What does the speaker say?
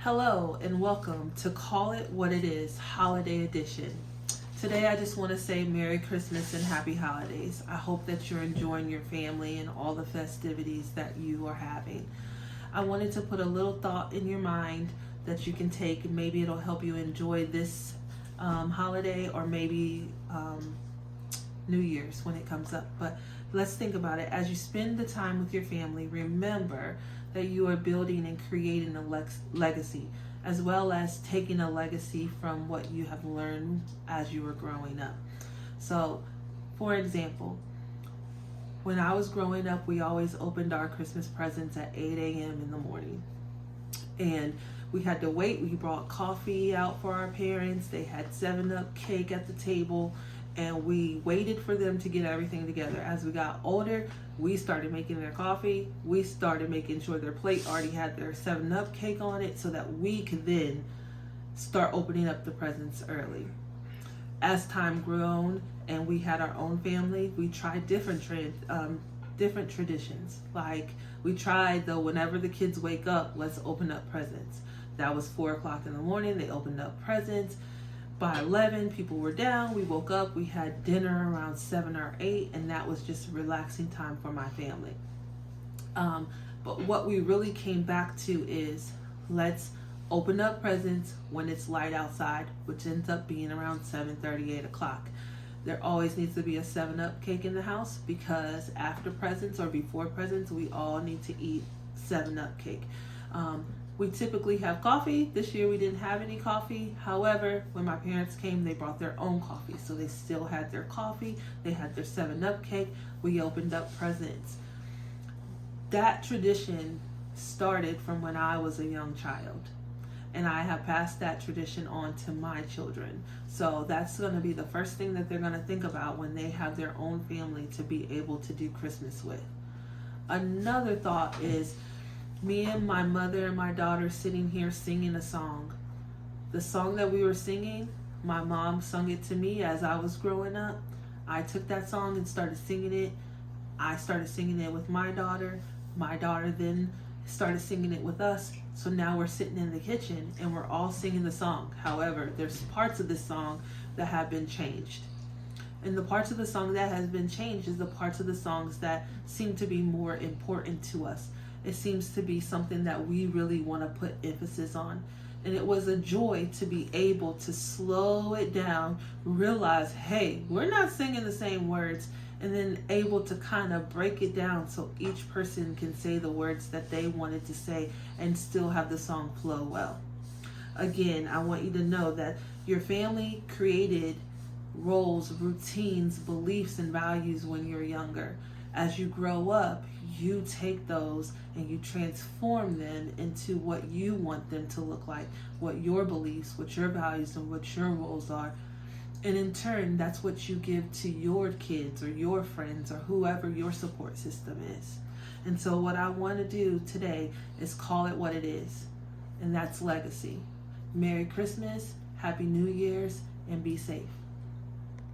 Hello and welcome to Call It What It Is Holiday Edition. Today I just want to say Merry Christmas and Happy Holidays. I hope that you're enjoying your family and all the festivities that you are having. I wanted to put a little thought in your mind that you can take, and maybe it'll help you enjoy this holiday, or maybe New Year's when it comes up. But let's think about it. As you spend the time with your family, remember that you are building and creating a legacy, as well as taking a legacy from what you have learned as you were growing up. So, for example, when I was growing up, we always opened our Christmas presents at 8 a.m. in the morning. And we had to wait. We brought coffee out for our parents. They had 7-Up cake at the table. And we waited for them to get everything together. As we got older, we started making their coffee. We started making sure their plate already had their 7-Up cake on it so that we could then start opening up the presents early. As time grew on and we had our own family, we tried different traditions. Like we tried whenever the kids wake up, let's open up presents. That was 4 o'clock in the morning. They opened up presents. By 11, people were down. We woke up. We had dinner around 7 or 8, and that was just relaxing time for my family. But what we really came back to is let's open up presents when it's light outside, which ends up being around 7:30, 8 o'clock. There always needs to be a 7-Up cake in the house, because after presents or before presents, we all need to eat 7-Up cake. We typically have coffee. This year we didn't have any coffee. However, when my parents came, they brought their own coffee. So they still had their coffee. They had their 7-Up cake. We opened up presents. That tradition started from when I was a young child. And I have passed that tradition on to my children. So that's going to be the first thing that they're going to think about when they have their own family to be able to do Christmas with. Another thought is, me and my mother and my daughter sitting here singing a song. The song that we were singing, my mom sung it to me as I was growing up. I took that song and started singing it. I started singing it with my daughter. My daughter then started singing it with us. So now we're sitting in the kitchen and we're all singing the song. However, there's parts of this song that have been changed. And the parts of the song that has been changed is the parts of the songs that seem to be more important to us. It seems to be something that we really want to put emphasis on. And it was a joy to be able to slow it down, realize, hey, we're not singing the same words, and then able to kind of break it down so each person can say the words that they wanted to say and still have the song flow well. Again, I want you to know that your family created roles, routines, beliefs, and values when you're younger. As you grow up, you take those and you transform them into what you want them to look like, what your beliefs, what your values, and what your roles are. And in turn, that's what you give to your kids or your friends or whoever your support system is. And so what I want to do today is call it what it is, and that's legacy. Merry Christmas, Happy New Year's, and be safe.